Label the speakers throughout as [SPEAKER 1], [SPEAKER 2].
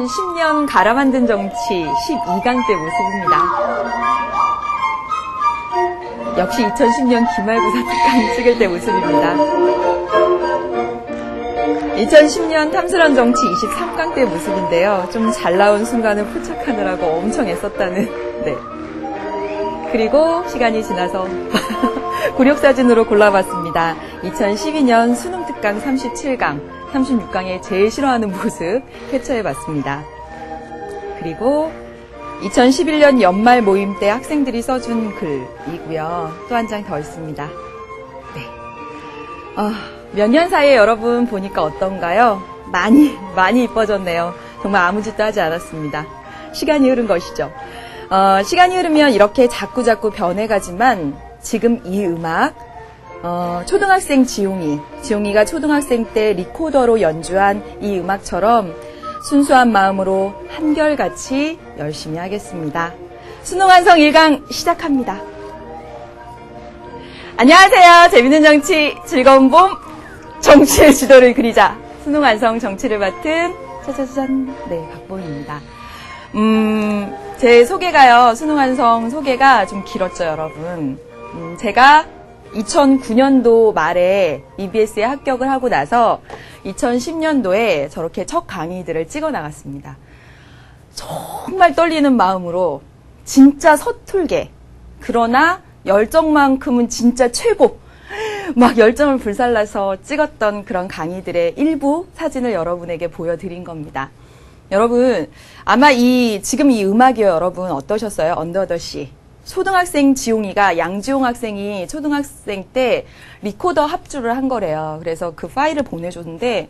[SPEAKER 1] 2010년 갈아 만든 정치 12강 때 모습입니다. 역시 2010년 기말고사 특강 찍을 때 모습입니다. 2010년 탐스런 정치 23강 때 모습인데요. 좀 잘 나온 순간을 포착하느라고 엄청 애썼다는. 네. 그리고 시간이 지나서 굴욕사진으로 골라봤습니다. 2012년 수능 특강 37강, 36강에 제일 싫어하는 모습 캡처해봤습니다. 그리고 2011년 연말 모임 때 학생들이 써준 글이고요. 또 한 장 더 있습니다. 네. 몇 년 사이에 여러분 보니까 어떤가요? 많이 이뻐졌네요. 정말 아무 짓도 하지 않았습니다. 시간이 흐른 것이죠. 시간이 흐르면 이렇게 자꾸자꾸 변해가지만 지금 이 음악, 초등학생 지용이가 초등학생 때 리코더로 연주한 이 음악처럼 순수한 마음으로 한결같이 열심히 하겠습니다. 수능완성 1강 시작합니다. 안녕하세요. 재밌는 정치, 즐거운 봄, 정치의 지도를 그리자. 수능완성 정치를 맡은 짜자잔, 네, 박보입니다. 제 소개가요, 수능완성 소개가 좀 길었죠, 여러분. 제가 2009년도 말에 EBS에 합격을 하고 나서 2010년도에 저렇게 첫 강의들을 찍어 나갔습니다. 정말 떨리는 마음으로 진짜 서툴게, 그러나 열정만큼은 진짜 최고, 막 열정을 불살라서 찍었던 그런 강의들의 일부 사진을 여러분에게 보여드린 겁니다. 여러분, 아마 지금 이 음악이요, 여러분 어떠셨어요? 언더 더 시. 초등학생 지용이가, 양지용 학생이 초등학생 때 리코더 합주를 한 거래요. 그래서 그 파일을 보내줬는데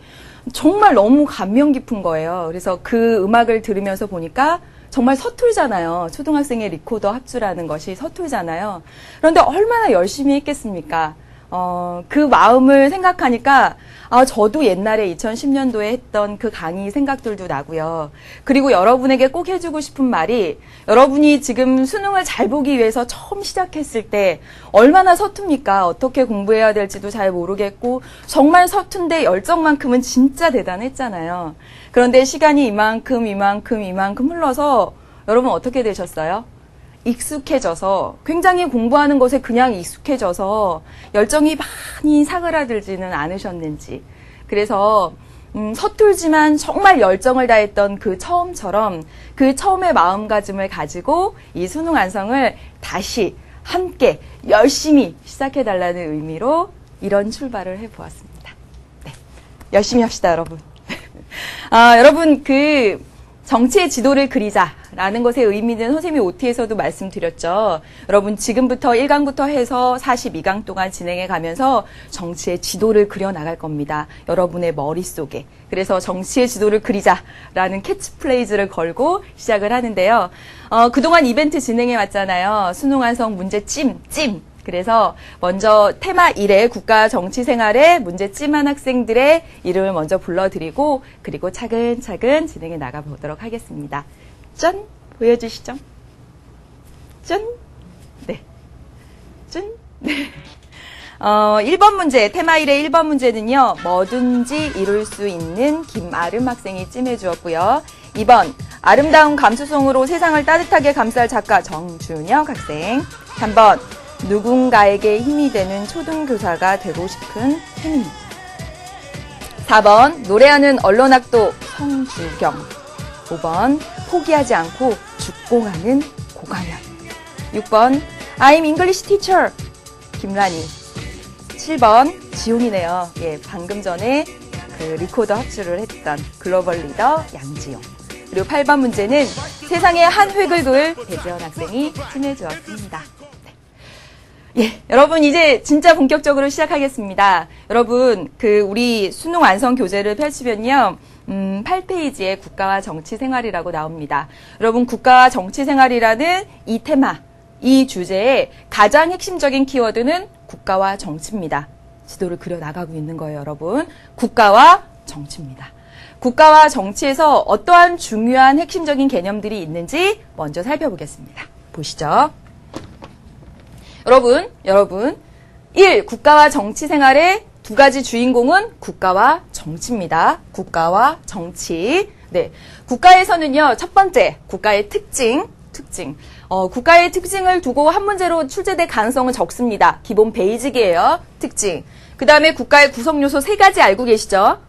[SPEAKER 1] 정말 너무 감명 깊은 거예요. 그래서 그 음악을 들으면서 보니까 정말 서툴잖아요. 초등학생의 리코더 합주라는 것이 서툴잖아요. 그런데 얼마나 열심히 했겠습니까? 그 마음을 생각하니까 저도 옛날에 2010년도에 했던 그 강의 생각들도 나고요. 그리고 여러분에게 꼭 해주고 싶은 말이, 여러분이 지금 수능을 잘 보기 위해서 처음 시작했을 때 얼마나 서툽니까? 어떻게 공부해야 될지도 잘 모르겠고 정말 서툰데 열정만큼은 진짜 대단했잖아요. 그런데 시간이 이만큼 흘러서 여러분 어떻게 되셨어요? 익숙해져서, 굉장히 공부하는 것에 그냥 익숙해져서 열정이 많이 사그라들지는 않으셨는지. 그래서 서툴지만 정말 열정을 다했던 그 처음처럼 그 처음의 마음가짐을 가지고 이 수능 완성을 다시 함께 열심히 시작해달라는 의미로 이런 출발을 해보았습니다. 네, 열심히 합시다, 여러분. 여러분, 정치의 지도를 그리자라는 것의 의미는 선생님이 OT에서도 말씀드렸죠. 여러분, 지금부터 1강부터 해서 42강 동안 진행해 가면서 정치의 지도를 그려나갈 겁니다. 여러분의 머릿속에. 그래서 정치의 지도를 그리자라는 캐치프레이즈를 걸고 시작을 하는데요. 그동안 이벤트 진행해 왔잖아요. 수능 완성 문제 찜. 그래서 먼저 테마 1의 국가 정치 생활에 문제 찜한 학생들의 이름을 먼저 불러드리고, 그리고 차근차근 진행해 나가보도록 하겠습니다. 짠! 보여주시죠. 짠! 네. 짠! 네. 1번 문제, 테마 1의 1번 문제는요, 뭐든지 이룰 수 있는 김아름 학생이 찜해 주었고요. 2번, 아름다운 감수성으로 세상을 따뜻하게 감쌀 작가 정준혁 학생. 3번, 누군가에게 힘이 되는 초등교사가 되고 싶은 혜민. 4번, 노래하는 언론학도 성주경. 5번, 포기하지 않고 죽공하는 고강현. 6번, I'm English teacher 김란희. 7번, 지용이네요. 예, 방금 전에 그 리코더 합주를 했던 글로벌 리더 양지용. 그리고 8번 문제는 세상의 한 획을 그을 배재원 학생이 찜해주었습니다. 예, 여러분 이제 진짜 본격적으로 시작하겠습니다. 여러분, 우리 수능 완성 교재를 펼치면요, 8페이지에 국가와 정치 생활이라고 나옵니다. 여러분, 국가와 정치 생활이라는 이 테마, 이 주제의 가장 핵심적인 키워드는 국가와 정치입니다. 지도를 그려 나가고 있는 거예요, 여러분. 국가와 정치입니다. 국가와 정치에서 어떠한 중요한 핵심적인 개념들이 있는지 먼저 살펴보겠습니다. 보시죠. 여러분, 1. 국가와 정치 생활의 두 가지 주인공은 국가와 정치입니다. 국가와 정치. 네. 국가에서는요, 첫 번째, 국가의 특징. 국가의 특징을 두고 한 문제로 출제될 가능성은 적습니다. 기본 베이직이에요. 특징. 그 다음에 국가의 구성 요소 3가지 알고 계시죠?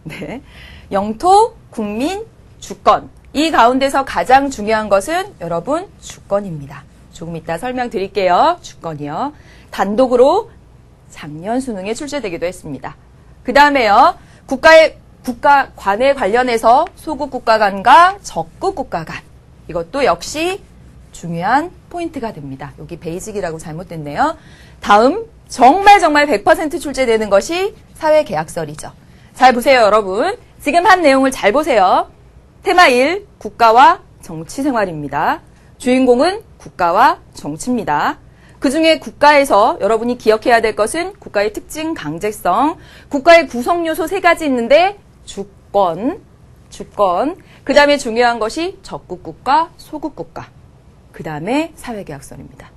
[SPEAKER 1] 네. 영토, 국민, 주권. 이 가운데서 가장 중요한 것은 여러분 주권입니다. 조금 이따 설명드릴게요. 주권이요. 단독으로 작년 수능에 출제되기도 했습니다. 그 다음에요. 국가 관에 관련해서 소국 국가 간과 적국 국가 간. 이것도 역시 중요한 포인트가 됩니다. 여기 베이직이라고 잘못됐네요. 다음 정말 100% 출제되는 것이 사회계약설이죠. 잘 보세요, 여러분. 지금 한 내용을 잘 보세요. 테마 1, 국가와 정치생활입니다. 주인공은 국가와 정치입니다. 그 중에 국가에서 여러분이 기억해야 될 것은 국가의 특징, 강제성, 국가의 구성 요소 3가지 있는데 주권, 그 다음에 중요한 것이 적국국가, 소국국가, 그 다음에 사회계약설입니다.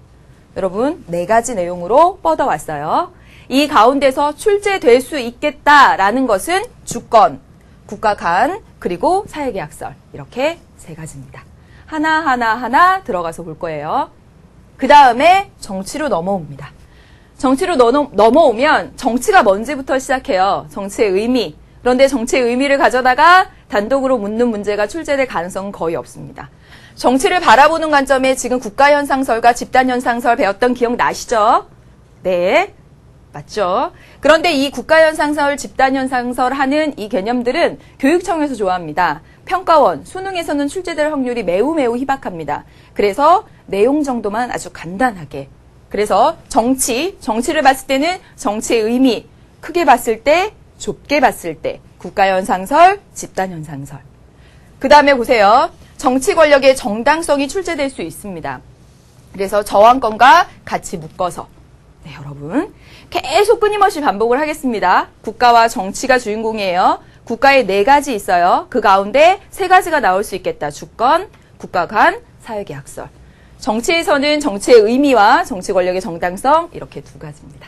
[SPEAKER 1] 여러분 4가지 내용으로 뻗어왔어요. 이 가운데서 출제될 수 있겠다라는 것은 주권, 국가 간, 그리고 사회계약설 이렇게 3가지입니다. 하나 들어가서 볼 거예요. 그 다음에 정치로 넘어옵니다. 정치로 넘어오면 정치가 뭔지부터 시작해요. 정치의 의미. 그런데 정치의 의미를 가져다가 단독으로 묻는 문제가 출제될 가능성은 거의 없습니다. 정치를 바라보는 관점에 지금 국가현상설과 집단현상설 배웠던 기억 나시죠? 네, 맞죠? 그런데 이 국가현상설, 집단현상설 하는 이 개념들은 교육청에서 좋아합니다. 평가원, 수능에서는 출제될 확률이 매우 희박합니다. 그래서 내용 정도만 아주 간단하게. 그래서 정치를 봤을 때는 정치의 의미, 크게 봤을 때, 좁게 봤을 때, 국가현상설, 집단현상설. 그 다음에 보세요. 정치 권력의 정당성이 출제될 수 있습니다. 그래서 저항권과 같이 묶어서. 네, 여러분. 계속 끊임없이 반복을 하겠습니다. 국가와 정치가 주인공이에요. 국가에 4가지 있어요. 그 가운데 3가지가 나올 수 있겠다. 주권, 국가 간, 사회계약설. 정치에서는 정치의 의미와 정치 권력의 정당성 이렇게 2가지입니다.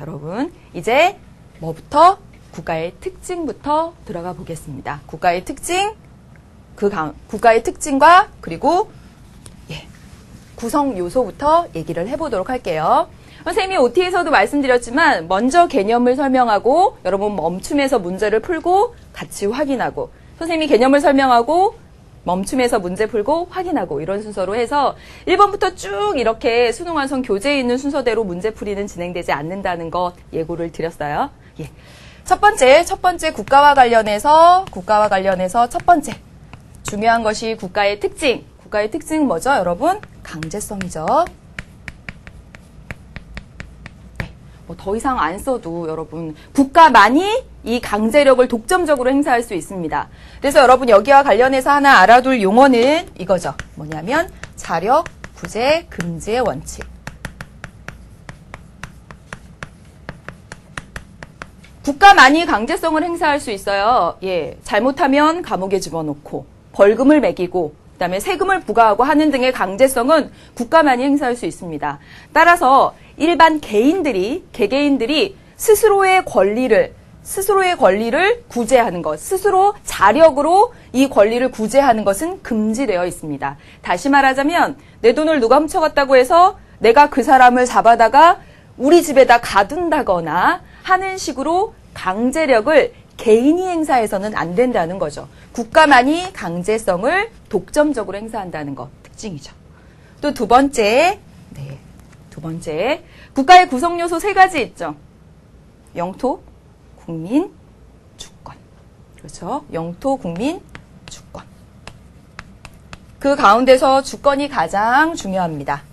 [SPEAKER 1] 여러분 이제 뭐부터? 국가의 특징부터 들어가 보겠습니다. 국가의 특징, 국가의 특징과 그리고 구성 요소부터 얘기를 해보도록 할게요. 선생님이 OT에서도 말씀드렸지만 먼저 개념을 설명하고 여러분 멈춤에서 문제를 풀고 같이 확인하고 선생님이 개념을 설명하고 멈춤에서 문제 풀고 확인하고 이런 순서로 해서 1번부터 쭉 이렇게 수능 완성 교재에 있는 순서대로 문제풀이는 진행되지 않는다는 거 예고를 드렸어요. 예. 첫 번째 국가와 관련해서 첫 번째 중요한 것이 국가의 특징. 국가의 특징은 뭐죠, 여러분? 강제성이죠. 더 이상 안 써도 여러분 국가만이 이 강제력을 독점적으로 행사할 수 있습니다. 그래서 여러분 여기와 관련해서 하나 알아둘 용어는 이거죠. 뭐냐면 자력, 구제, 금지의 원칙. 국가만이 강제성을 행사할 수 있어요. 잘못하면 감옥에 집어넣고 벌금을 매기고 그다음에 세금을 부과하고 하는 등의 강제성은 국가만이 행사할 수 있습니다. 따라서 일반 개개인들이 스스로의 권리를 구제하는 것, 스스로 자력으로 이 권리를 구제하는 것은 금지되어 있습니다. 다시 말하자면 내 돈을 누가 훔쳐갔다고 해서 내가 그 사람을 잡아다가 우리 집에다 가둔다거나 하는 식으로 강제력을 개인이 행사해서는 안 된다는 거죠. 국가만이 강제성을 독점적으로 행사한다는 것, 특징이죠. 또 두 번째, 국가의 구성 요소 3가지 있죠. 영토, 국민, 주권. 그렇죠? 영토, 국민, 주권. 그 가운데서 주권이 가장 중요합니다.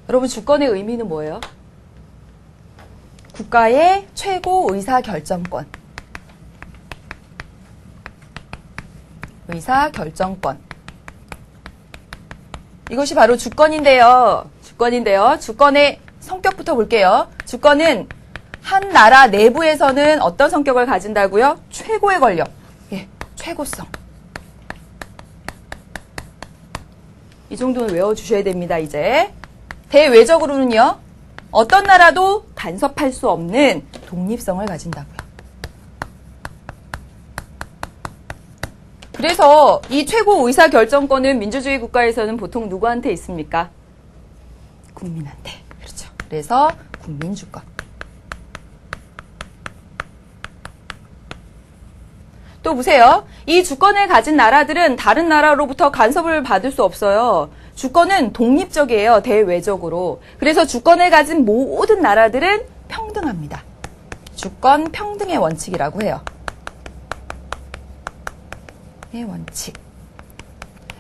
[SPEAKER 1] 여러분, 주권의 의미는 뭐예요? 국가의 최고 의사결정권. 이것이 바로 주권인데요. 주권의 성격부터 볼게요. 주권은 한 나라 내부에서는 어떤 성격을 가진다고요? 최고의 권력. 최고성. 이 정도는 외워주셔야 됩니다, 이제. 대외적으로는요. 어떤 나라도 간섭할 수 없는 독립성을 가진다고요. 그래서 이 최고 의사 결정권은 민주주의 국가에서는 보통 누구한테 있습니까? 국민한테. 그렇죠. 그래서 국민주권. 또 보세요. 이 주권을 가진 나라들은 다른 나라로부터 간섭을 받을 수 없어요. 주권은 독립적이에요. 대외적으로. 그래서 주권을 가진 모든 나라들은 평등합니다. 주권 평등의 원칙이라고 해요. 의 원칙.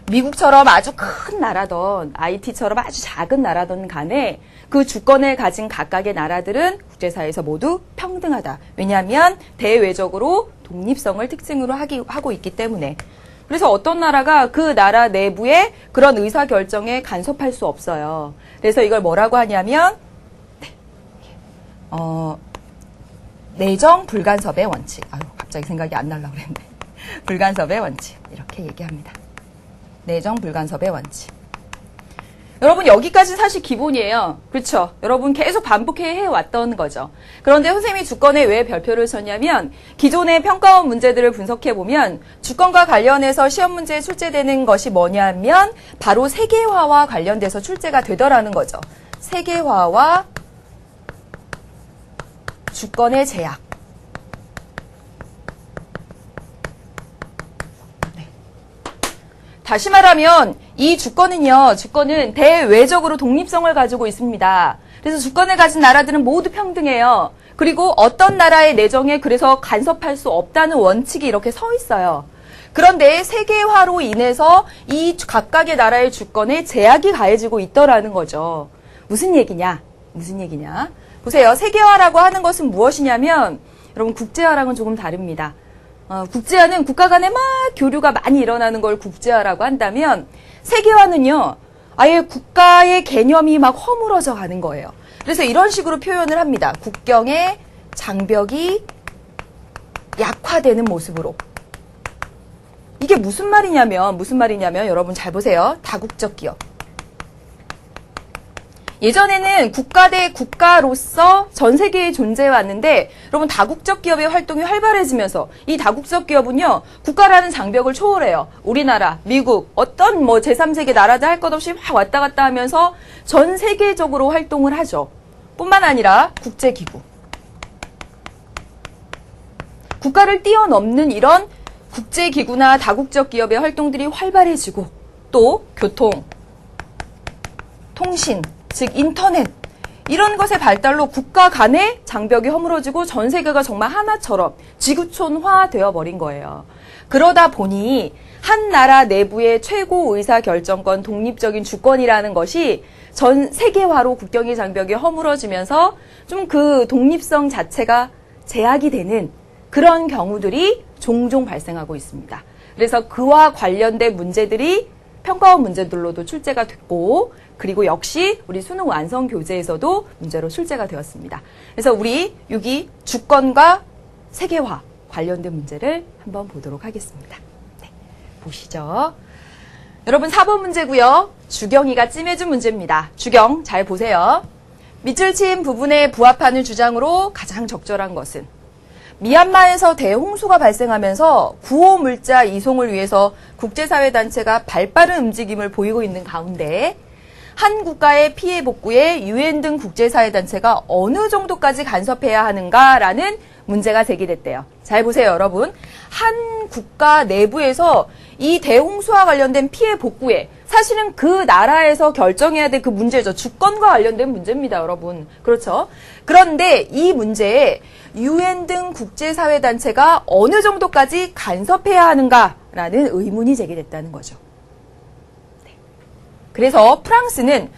[SPEAKER 1] 미국처럼 아주 큰 나라든 IT처럼 아주 작은 나라든 간에 그 주권을 가진 각각의 나라들은 국제사회에서 모두 평등하다. 왜냐하면 대외적으로 독립성을 특징으로 하고 있기 때문에. 그래서 어떤 나라가 그 나라 내부의 그런 의사결정에 간섭할 수 없어요. 그래서 이걸 뭐라고 하냐면 내정 불간섭의 원칙. 아유, 갑자기 생각이 안 나려고 그랬네. 불간섭의 원칙. 이렇게 얘기합니다. 내정 불간섭의 원칙. 여러분 여기까지 사실 기본이에요. 그렇죠? 여러분 계속 반복해왔던 거죠. 그런데 선생님이 주권에 왜 별표를 쳤냐면 기존의 평가원 문제들을 분석해보면 주권과 관련해서 시험 문제에 출제되는 것이 뭐냐면 바로 세계화와 관련돼서 출제가 되더라는 거죠. 세계화와 주권의 제약. 다시 말하면 이 주권은 대외적으로 독립성을 가지고 있습니다. 그래서 주권을 가진 나라들은 모두 평등해요. 그리고 어떤 나라의 내정에 그래서 간섭할 수 없다는 원칙이 이렇게 서 있어요. 그런데 세계화로 인해서 이 각각의 나라의 주권에 제약이 가해지고 있더라는 거죠. 무슨 얘기냐? 보세요. 세계화라고 하는 것은 무엇이냐면 여러분 국제화랑은 조금 다릅니다. 국제화는 국가 간에 막 교류가 많이 일어나는 걸 국제화라고 한다면 세계화는요. 아예 국가의 개념이 막 허물어져 가는 거예요. 그래서 이런 식으로 표현을 합니다. 국경의 장벽이 약화되는 모습으로. 이게 무슨 말이냐면 여러분 잘 보세요. 다국적 기업. 예전에는 국가 대 국가로서 전 세계에 존재해 왔는데 여러분 다국적 기업의 활동이 활발해지면서 이 다국적 기업은요. 국가라는 장벽을 초월해요. 우리나라, 미국, 어떤 제3세계 나라들 할 것 없이 막 왔다 갔다 하면서 전 세계적으로 활동을 하죠. 뿐만 아니라 국제기구. 국가를 뛰어넘는 이런 국제기구나 다국적 기업의 활동들이 활발해지고 또 교통, 통신, 즉 인터넷 이런 것의 발달로 국가 간의 장벽이 허물어지고 전 세계가 정말 하나처럼 지구촌화되어 버린 거예요. 그러다 보니 한 나라 내부의 최고 의사결정권 독립적인 주권이라는 것이 전 세계화로 국경의 장벽이 허물어지면서 좀 그 독립성 자체가 제약이 되는 그런 경우들이 종종 발생하고 있습니다. 그래서 그와 관련된 문제들이 평가원 문제들로도 출제가 됐고 그리고 역시 우리 수능 완성 교재에서도 문제로 출제가 되었습니다. 그래서 우리 여기 주권과 세계화 관련된 문제를 한번 보도록 하겠습니다. 네, 보시죠. 여러분 4번 문제고요. 주경이가 찜해준 문제입니다. 주경 잘 보세요. 밑줄 친 부분에 부합하는 주장으로 가장 적절한 것은 미얀마에서 대홍수가 발생하면서 구호 물자 이송을 위해서 국제사회 단체가 발빠른 움직임을 보이고 있는 가운데 한 국가의 피해 복구에 유엔 등 국제사회 단체가 어느 정도까지 간섭해야 하는가라는 문제가 제기됐대요. 잘 보세요, 여러분. 한 국가 내부에서 이 대홍수와 관련된 피해 복구에 사실은 그 나라에서 결정해야 될 그 문제죠. 주권과 관련된 문제입니다, 여러분. 그렇죠? 그런데 이 문제에 유엔 등 국제사회 단체가 어느 정도까지 간섭해야 하는가라는 의문이 제기됐다는 거죠. 그래서 프랑스는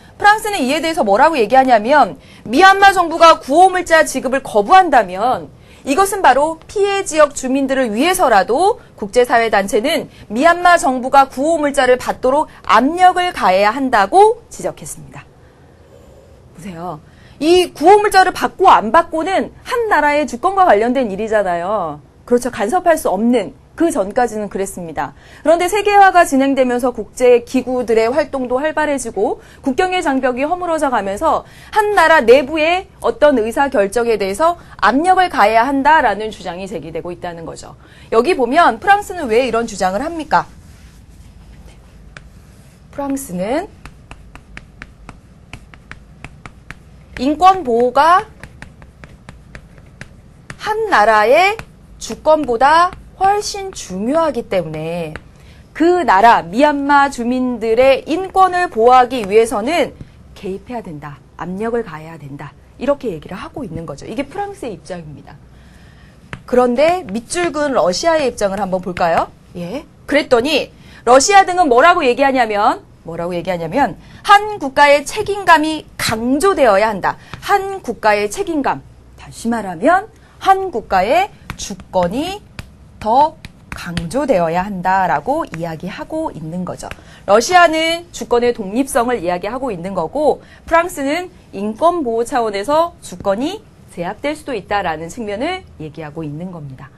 [SPEAKER 1] 이에 대해서 뭐라고 얘기하냐면 미얀마 정부가 구호물자 지급을 거부한다면 이것은 바로 피해 지역 주민들을 위해서라도 국제사회 단체는 미얀마 정부가 구호물자를 받도록 압력을 가해야 한다고 지적했습니다. 보세요. 이 구호물자를 받고 안 받고는 한 나라의 주권과 관련된 일이잖아요. 그렇죠. 간섭할 수 없는 그 전까지는 그랬습니다. 그런데 세계화가 진행되면서 국제 기구들의 활동도 활발해지고 국경의 장벽이 허물어져 가면서 한 나라 내부의 어떤 의사 결정에 대해서 압력을 가해야 한다라는 주장이 제기되고 있다는 거죠. 여기 보면 프랑스는 왜 이런 주장을 합니까? 프랑스는 인권 보호가 한 나라의 주권보다 훨씬 중요하기 때문에 그 나라 미얀마 주민들의 인권을 보호하기 위해서는 개입해야 된다. 압력을 가해야 된다. 이렇게 얘기를 하고 있는 거죠. 이게 프랑스의 입장입니다. 그런데 밑줄 긋은 러시아의 입장을 한번 볼까요? 예. 그랬더니 러시아 등은 뭐라고 얘기하냐면 한 국가의 책임감이 강조되어야 한다. 한 국가의 책임감. 다시 말하면 한 국가의 주권이 더 강조되어야 한다라고 이야기하고 있는 거죠. 러시아는 주권의 독립성을 이야기하고 있는 거고 프랑스는 인권 보호 차원에서 주권이 제압될 수도 있다라는 측면을 얘기하고 있는 겁니다.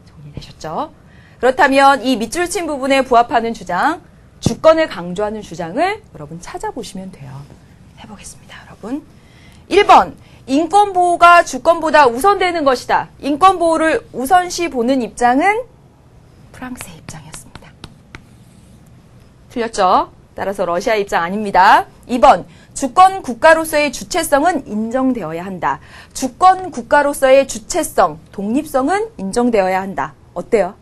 [SPEAKER 1] 정리되셨죠? 그렇다면 이 밑줄 친 부분에 부합하는 주장, 주권을 강조하는 주장을 여러분 찾아보시면 돼요. 해보겠습니다, 여러분. 1번, 인권 보호가 주권보다 우선되는 것이다. 인권 보호를 우선시 보는 입장은 프랑스의 입장이었습니다. 틀렸죠? 따라서 러시아 입장 아닙니다. 2번, 주권 국가로서의 주체성은 인정되어야 한다. 주권 국가로서의 주체성, 독립성은 인정되어야 한다. 어때요?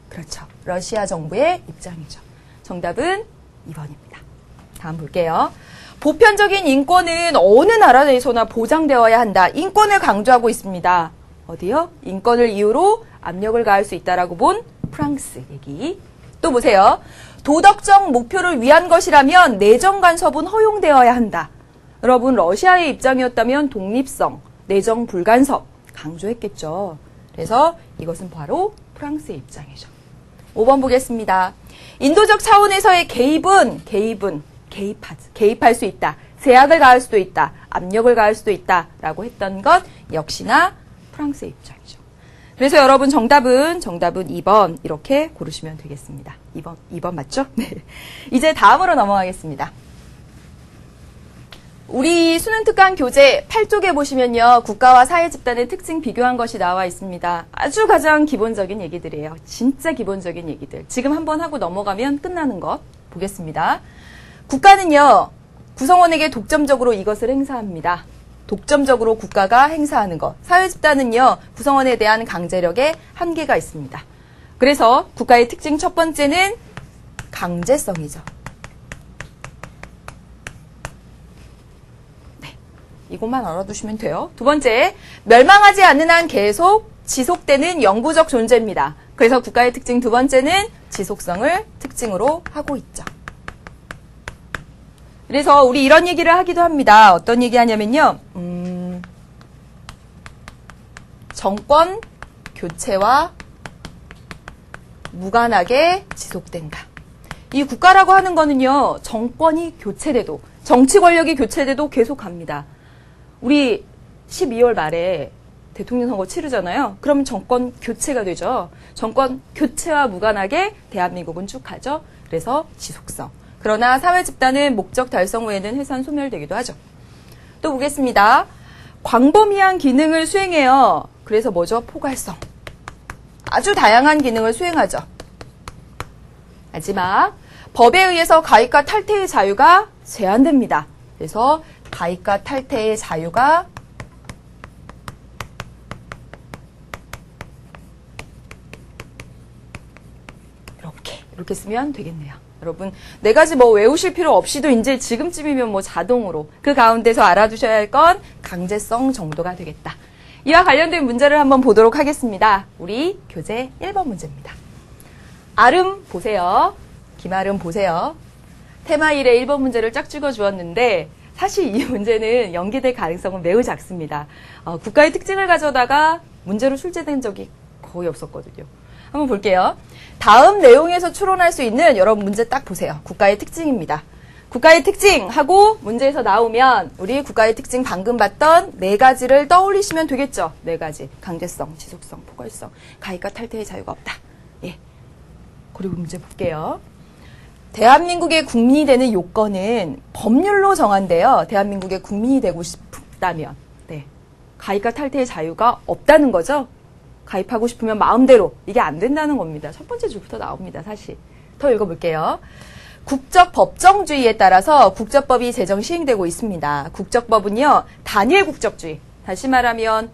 [SPEAKER 1] 그렇죠. 러시아 정부의 입장이죠. 정답은 2번입니다. 다음 볼게요. 보편적인 인권은 어느 나라에서나 보장되어야 한다. 인권을 강조하고 있습니다. 어디요? 인권을 이유로 압력을 가할 수 있다라고 본 프랑스 얘기. 또 보세요. 도덕적 목표를 위한 것이라면 내정 간섭은 허용되어야 한다. 여러분 러시아의 입장이었다면 독립성, 내정 불간섭 강조했겠죠. 그래서 이것은 바로 프랑스의 입장이죠. 5번 보겠습니다. 인도적 차원에서의 개입할 수 있다. 제약을 가할 수도 있다. 압력을 가할 수도 있다. 라고 했던 것 역시나 프랑스의 입장이죠. 그래서 여러분 정답은 2번 이렇게 고르시면 되겠습니다. 2번 맞죠? 네. 이제 다음으로 넘어가겠습니다. 우리 수능특강 교재 8쪽에 보시면요. 국가와 사회 집단의 특징 비교한 것이 나와 있습니다. 아주 가장 기본적인 얘기들이에요. 진짜 기본적인 얘기들. 지금 한번 하고 넘어가면 끝나는 것 보겠습니다. 국가는요. 구성원에게 독점적으로 이것을 행사합니다. 독점적으로 국가가 행사하는 것. 사회 집단은요. 구성원에 대한 강제력에 한계가 있습니다. 그래서 국가의 특징 첫 번째는 강제성이죠. 이것만 알아두시면 돼요. 두 번째, 멸망하지 않는 한 계속 지속되는 영구적 존재입니다. 그래서 국가의 특징 두 번째는 지속성을 특징으로 하고 있죠. 그래서 우리 이런 얘기를 하기도 합니다. 어떤 얘기 하냐면요. 정권 교체와 무관하게 지속된다. 이 국가라고 하는 거는요. 정권이 교체돼도, 정치 권력이 교체돼도 계속 갑니다. 우리 12월 말에 대통령 선거 치르잖아요. 그럼 정권 교체가 되죠. 정권 교체와 무관하게 대한민국은 쭉 가죠. 그래서 지속성. 그러나 사회 집단은 목적 달성 후에는 해산 소멸되기도 하죠. 또 보겠습니다. 광범위한 기능을 수행해요. 그래서 뭐죠? 포괄성. 아주 다양한 기능을 수행하죠. 마지막, 법에 의해서 가입과 탈퇴의 자유가 제한됩니다. 그래서 가입과 탈퇴의 자유가 이렇게 쓰면 되겠네요. 여러분, 네 가지 뭐 외우실 필요 없이도 이제 지금쯤이면 뭐 자동으로 그 가운데서 알아두셔야 할 건 강제성 정도가 되겠다. 이와 관련된 문제를 한번 보도록 하겠습니다. 우리 교재 1번 문제입니다. 아름 보세요. 김아름 보세요. 테마 1의 1번 문제를 쫙 찍어 주었는데 사실 이 문제는 연기될 가능성은 매우 작습니다. 국가의 특징을 가져다가 문제로 출제된 적이 거의 없었거든요. 한번 볼게요. 다음 내용에서 추론할 수 있는 여러분 문제 딱 보세요. 국가의 특징입니다. 국가의 특징 하고 문제에서 나오면 우리 국가의 특징 방금 봤던 네 가지를 떠올리시면 되겠죠. 네 가지. 강제성, 지속성, 포괄성, 가입과 탈퇴의 자유가 없다. 예, 그리고 문제 볼게요. 대한민국의 국민이 되는 요건은 법률로 정한대요. 대한민국의 국민이 되고 싶다면. 네. 가입과 탈퇴의 자유가 없다는 거죠. 가입하고 싶으면 마음대로. 이게 안 된다는 겁니다. 첫 번째 줄부터 나옵니다, 사실. 더 읽어볼게요. 국적 법정주의에 따라서 국적법이 제정 시행되고 있습니다. 국적법은요, 단일 국적주의. 다시 말하면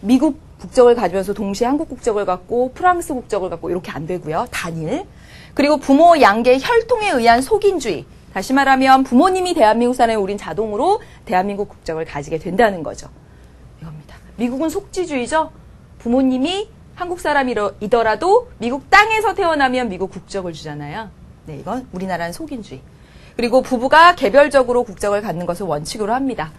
[SPEAKER 1] 미국 국적을 가지면서 동시에 한국 국적을 갖고 프랑스 국적을 갖고 이렇게 안 되고요. 단일. 그리고 부모 양계 혈통에 의한 속인주의. 다시 말하면 부모님이 대한민국 사람이면 우린 자동으로 대한민국 국적을 가지게 된다는 거죠. 이겁니다. 미국은 속지주의죠. 부모님이 한국 사람이더라도 미국 땅에서 태어나면 미국 국적을 주잖아요. 네, 이건 우리나라는 속인주의. 그리고 부부가 개별적으로 국적을 갖는 것을 원칙으로 합니다.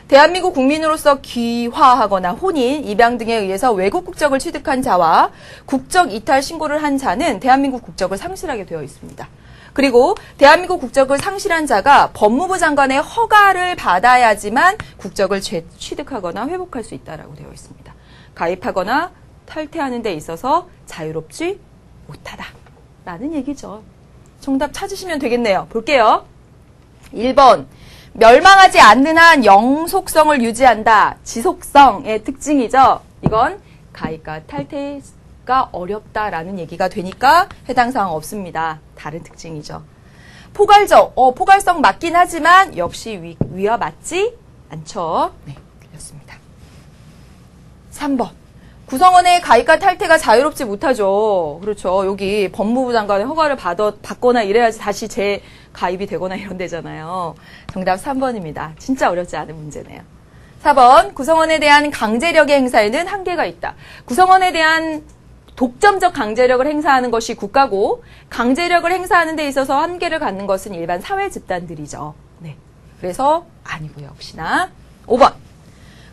[SPEAKER 1] 대한민국 국민으로서 귀화하거나 혼인, 입양 등에 의해서 외국 국적을 취득한 자와 국적 이탈 신고를 한 자는 대한민국 국적을 상실하게 되어 있습니다. 그리고 대한민국 국적을 상실한 자가 법무부 장관의 허가를 받아야지만 국적을 취득하거나 회복할 수 있다라고 되어 있습니다. 가입하거나 탈퇴하는 데 있어서 자유롭지 못하다라는 얘기죠. 정답 찾으시면 되겠네요. 볼게요. 1번. 멸망하지 않는 한 영속성을 유지한다. 지속성의 특징이죠. 이건 가입과 탈퇴가 어렵다라는 얘기가 되니까 해당 사항 없습니다. 다른 특징이죠. 포괄적, 포괄성 맞긴 하지만 역시 위와 맞지 않죠. 네, 틀렸습니다. 3번. 구성원의 가입과 탈퇴가 자유롭지 못하죠. 그렇죠. 여기 법무부 장관의 허가를 받거나 이래야지 다시 재가입이 되거나 이런 데잖아요. 정답 3번입니다. 진짜 어렵지 않은 문제네요. 4번. 구성원에 대한 강제력의 행사에는 한계가 있다. 구성원에 대한 독점적 강제력을 행사하는 것이 국가고 강제력을 행사하는 데 있어서 한계를 갖는 것은 일반 사회 집단들이죠. 네. 그래서 아니고요. 역시나. 5번.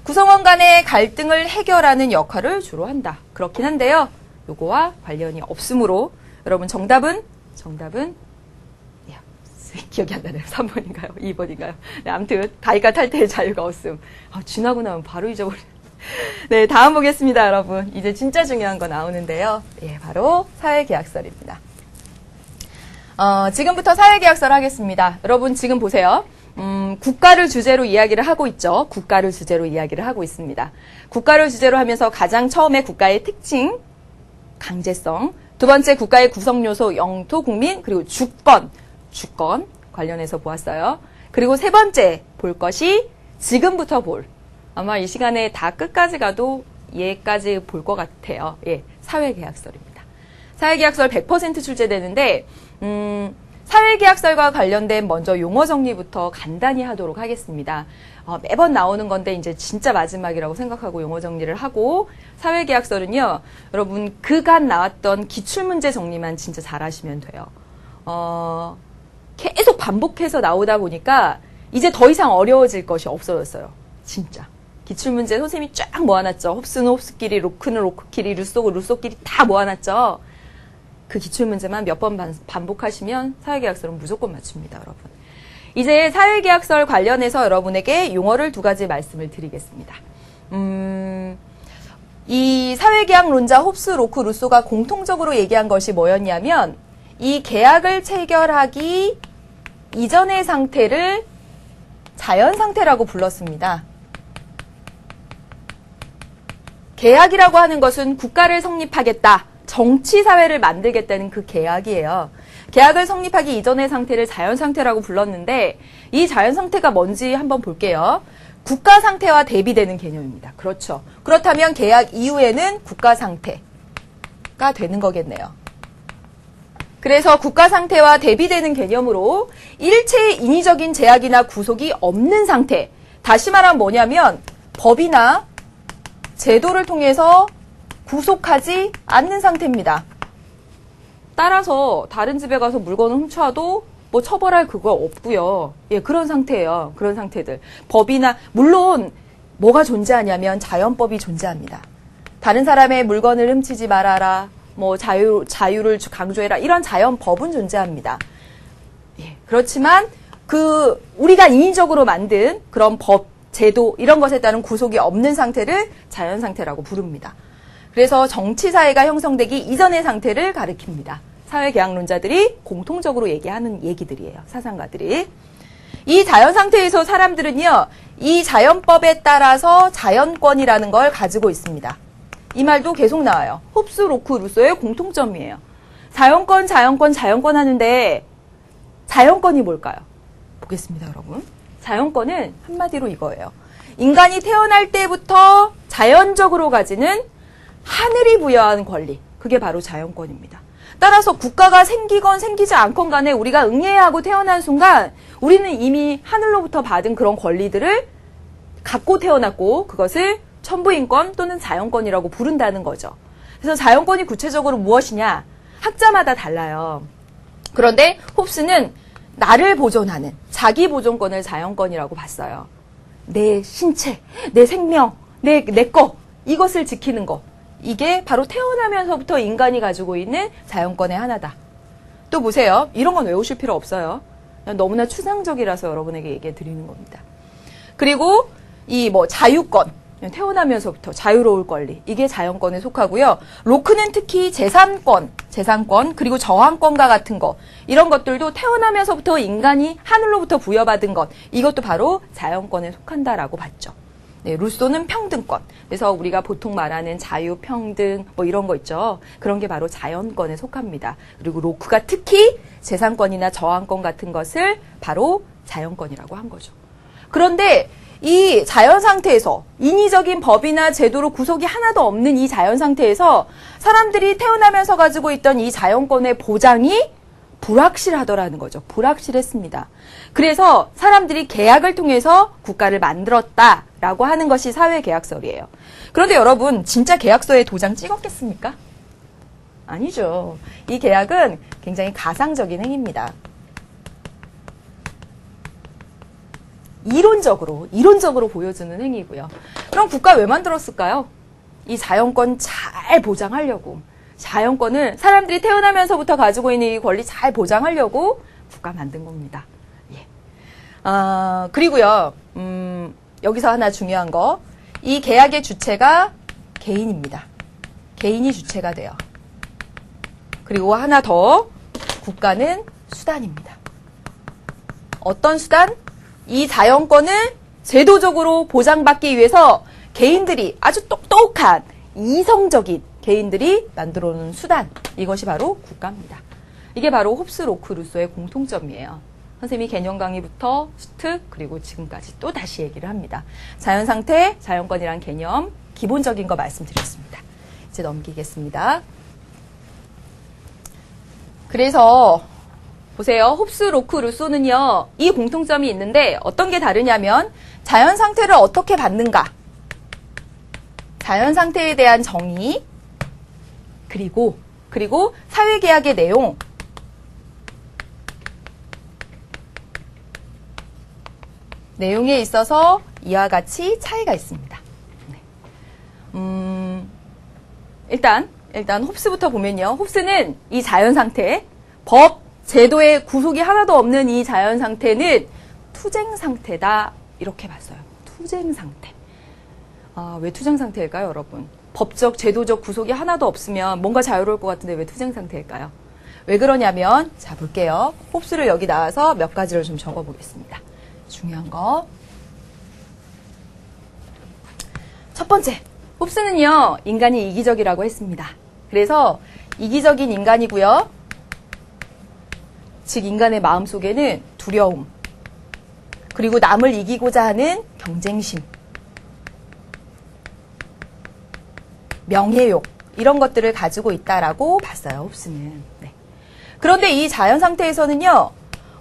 [SPEAKER 1] 구성원 간의 갈등을 해결하는 역할을 주로 한다. 그렇긴 한데요. 요거와 관련이 없으므로 여러분 정답은 기억이 안 나네요. 3번인가요? 2번인가요? 네, 아무튼 가입과 탈퇴의 자유가 없음. 지나고 나면 바로 잊어버려. 네, 다음 보겠습니다, 여러분. 이제 진짜 중요한 거 나오는데요. 예, 바로 사회계약서입니다. 지금부터 사회계약서를 하겠습니다. 여러분 지금 보세요. 국가를 주제로 이야기를 하고 있죠. 국가를 주제로 이야기를 하고 있습니다. 국가를 주제로 하면서 가장 처음에 국가의 특징, 강제성, 두 번째 국가의 구성 요소, 영토, 국민, 그리고 주권 관련해서 보았어요. 그리고 세 번째 볼 것이 지금부터 아마 이 시간에 다 끝까지 가도 얘까지 볼 것 같아요. 예, 사회계약서입니다. 사회계약서 100% 출제되는데 사회계약서과 관련된 먼저 용어 정리부터 간단히 하도록 하겠습니다. 매번 나오는 건데 이제 진짜 마지막이라고 생각하고 용어 정리를 하고 사회계약서는요. 여러분 그간 나왔던 기출문제 정리만 진짜 잘 하시면 돼요. 계속 반복해서 나오다 보니까 이제 더 이상 어려워질 것이 없어졌어요. 진짜. 기출문제 선생님이 쫙 모아놨죠. 홉스는 홉스끼리, 로크는 로크끼리, 루소는 루소끼리 다 모아놨죠. 그 기출문제만 몇 번 반복하시면 사회계약서는 무조건 맞춥니다, 여러분. 이제 사회계약서 관련해서 여러분에게 용어를 두 가지 말씀을 드리겠습니다. 이 사회계약론자 홉스, 로크, 루소가 공통적으로 얘기한 것이 뭐였냐면 이 계약을 체결하기 이전의 상태를 자연상태라고 불렀습니다. 계약이라고 하는 것은 국가를 성립하겠다. 정치사회를 만들겠다는 그 계약이에요. 계약을 성립하기 이전의 상태를 자연상태라고 불렀는데 이 자연상태가 뭔지 한번 볼게요. 국가상태와 대비되는 개념입니다. 그렇죠. 그렇다면 계약 이후에는 국가상태가 되는 거겠네요. 그래서 국가상태와 대비되는 개념으로 일체의 인위적인 제약이나 구속이 없는 상태. 다시 말하면 뭐냐면 법이나 제도를 통해서 구속하지 않는 상태입니다. 따라서 다른 집에 가서 물건을 훔쳐와도 뭐 처벌할 그거 없고요. 예, 그런 상태예요. 그런 상태들. 법이나 물론 뭐가 존재하냐면 자연법이 존재합니다. 다른 사람의 물건을 훔치지 말아라. 뭐 자유를 강조해라. 이런 자연법은 존재합니다. 예, 그렇지만 우리가 인위적으로 만든 그런 법, 제도 이런 것에 따른 구속이 없는 상태를 자연상태라고 부릅니다. 그래서 정치사회가 형성되기 이전의 상태를 가리킵니다. 사회계약론자들이 공통적으로 얘기하는 얘기들이에요. 사상가들이. 이 자연 상태에서 사람들은요, 이 자연법에 따라서 자연권이라는 걸 가지고 있습니다. 이 말도 계속 나와요. 홉스, 로크, 루소의 공통점이에요. 자연권 하는데 자연권이 뭘까요? 보겠습니다, 여러분. 자연권은 한마디로 이거예요. 인간이 태어날 때부터 자연적으로 가지는 하늘이 부여한 권리. 그게 바로 자연권입니다. 따라서 국가가 생기건 생기지 않건 간에 우리가 응해야 하고 태어난 순간 우리는 이미 하늘로부터 받은 그런 권리들을 갖고 태어났고 그것을 천부인권 또는 자연권이라고 부른다는 거죠. 그래서 자연권이 구체적으로 무엇이냐? 학자마다 달라요. 그런데 홉스는 나를 보존하는 자기 보존권을 자연권이라고 봤어요. 내 신체, 내 생명, 내 거, 이것을 지키는 거. 이게 바로 태어나면서부터 인간이 가지고 있는 자연권의 하나다. 또 보세요. 이런 건 외우실 필요 없어요. 너무나 추상적이라서 여러분에게 얘기해 드리는 겁니다. 그리고 이 자유권, 태어나면서부터 자유로울 권리, 이게 자연권에 속하고요. 로크는 특히 재산권, 그리고 저항권과 같은 거, 이런 것들도 태어나면서부터 인간이 하늘로부터 부여받은 것, 이것도 바로 자연권에 속한다라고 봤죠. 네, 루소는 평등권. 그래서 우리가 보통 말하는 자유, 평등, 이런 거 있죠. 그런 게 바로 자연권에 속합니다. 그리고 로크가 특히 재산권이나 저항권 같은 것을 바로 자연권이라고 한 거죠. 그런데 이 자연 상태에서 인위적인 법이나 제도로 구속이 하나도 없는 이 자연 상태에서 사람들이 태어나면서 가지고 있던 이 자연권의 보장이 불확실하더라는 거죠. 불확실했습니다. 그래서 사람들이 계약을 통해서 국가를 만들었다라고 하는 것이 사회계약설이에요. 그런데 여러분, 진짜 계약서에 도장 찍었겠습니까? 아니죠. 이 계약은 굉장히 가상적인 행위입니다. 이론적으로 보여주는 행위고요. 그럼 국가 왜 만들었을까요? 이 자연권 잘 보장하려고. 자연권을 사람들이 태어나면서부터 가지고 있는 이 권리 잘 보장하려고 국가 만든 겁니다. 예. 그리고요, 여기서 하나 중요한 거. 이 계약의 주체가 개인입니다. 개인이 주체가 돼요. 그리고 하나 더, 국가는 수단입니다. 어떤 수단? 이 자연권을 제도적으로 보장받기 위해서 개인들이 아주 똑똑한 이성적인 개인들이 만들어 놓은 수단, 이것이 바로 국가입니다. 이게 바로 홉스, 로크, 루소의 공통점이에요. 선생님이 개념 강의부터 수특 그리고 지금까지 또 다시 얘기를 합니다. 자연상태, 자연권이란 개념 기본적인 거 말씀드렸습니다. 이제 넘기겠습니다. 그래서 보세요. 홉스, 로크, 루소는요. 이 공통점이 있는데 어떤 게 다르냐면 자연상태를 어떻게 받는가, 자연상태에 대한 정의, 그리고 사회계약의 내용, 내용에 있어서 이와 같이 차이가 있습니다. 네. 일단 홉스부터 보면요. 홉스는 이 자연상태, 법, 제도의 구속이 하나도 없는 이 자연상태는 투쟁상태다, 이렇게 봤어요. 투쟁상태. 왜 투쟁상태일까요, 여러분? 법적, 제도적 구속이 하나도 없으면 뭔가 자유로울 것 같은데 왜 투쟁상태일까요? 왜 그러냐면, 자, 볼게요. 홉스를 여기 나와서 몇 가지를 좀 적어보겠습니다. 중요한 거. 첫 번째, 홉스는요, 인간이 이기적이라고 했습니다. 그래서 이기적인 인간이고요. 즉, 인간의 마음속에는 두려움, 그리고 남을 이기고자 하는 경쟁심, 명예욕, 이런 것들을 가지고 있다라고 봤어요, 홉스는. 네. 그런데 이 자연 상태에서는요,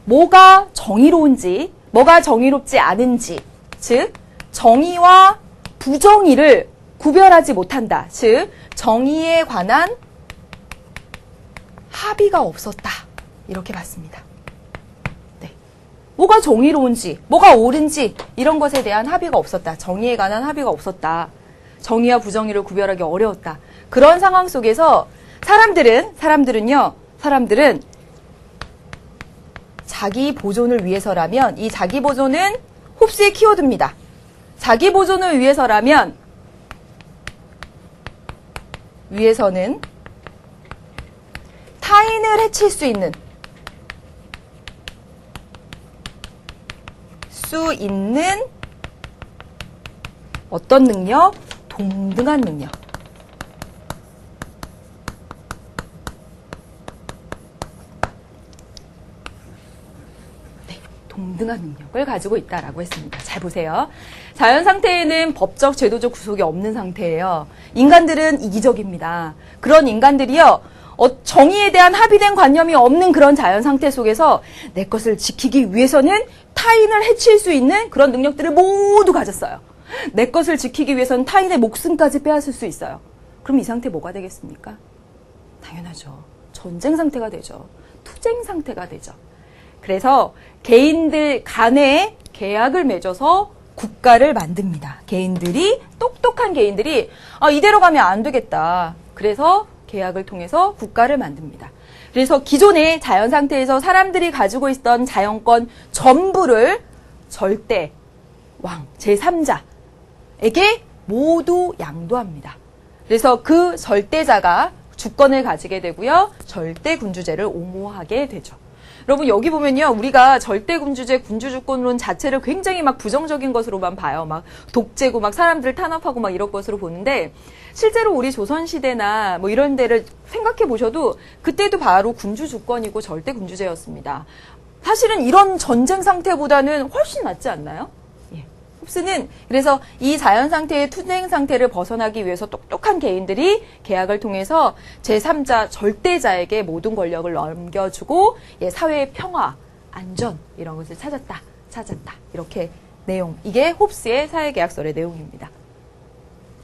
[SPEAKER 1] 뭐가 정의로운지, 뭐가 정의롭지 않은지, 즉 정의와 부정의를 구별하지 못한다. 즉 정의에 관한 합의가 없었다. 이렇게 봤습니다. 네. 뭐가 정의로운지, 뭐가 옳은지 이런 것에 대한 합의가 없었다. 정의에 관한 합의가 없었다. 정의와 부정의를 구별하기 어려웠다. 그런 상황 속에서 사람들은 자기 보존을 위해서라면, 이 자기 보존은 홉스의 키워드입니다. 자기 보존을 위해서라면, 위해서는 타인의 타인을 해칠 수 있는 어떤 능력? 동등한 능력. 네, 동등한 능력을 가지고 있다라고 했습니다. 잘 보세요. 자연 상태에는 법적, 제도적 구속이 없는 상태예요. 인간들은 이기적입니다. 그런 인간들이요, 정의에 대한 합의된 관념이 없는 그런 자연 상태 속에서 내 것을 지키기 위해서는 타인을 해칠 수 있는 그런 능력들을 모두 가졌어요. 내 것을 지키기 위해서는 타인의 목숨까지 빼앗을 수 있어요. 그럼 이 상태 뭐가 되겠습니까? 당연하죠. 전쟁 상태가 되죠. 투쟁 상태가 되죠. 그래서 개인들 간에 계약을 맺어서 국가를 만듭니다. 똑똑한 개인들이 이대로 가면 안 되겠다. 그래서 계약을 통해서 국가를 만듭니다. 그래서 기존의 자연 상태에서 사람들이 가지고 있던 자연권 전부를 절대 왕, 제3자에게 모두 양도합니다. 그래서 그 절대자가 주권을 가지게 되고요. 절대 군주제를 옹호하게 되죠. 여러분 여기 보면요. 우리가 절대 군주제, 군주주권론 자체를 굉장히 막 부정적인 것으로만 봐요. 막 독재고 막 사람들을 탄압하고 막 이런 것으로 보는데 실제로 우리 조선시대나 뭐 이런 데를 생각해 보셔도 그때도 바로 군주주권이고 절대 군주제였습니다. 사실은 이런 전쟁 상태보다는 훨씬 낫지 않나요? 홉스는 그래서 이 자연 상태의 투쟁 상태를 벗어나기 위해서 똑똑한 개인들이 계약을 통해서 제3자 절대자에게 모든 권력을 넘겨주고 사회의 평화, 안전 이런 것을 찾았다. 이렇게 내용. 이게 홉스의 사회계약설의 내용입니다.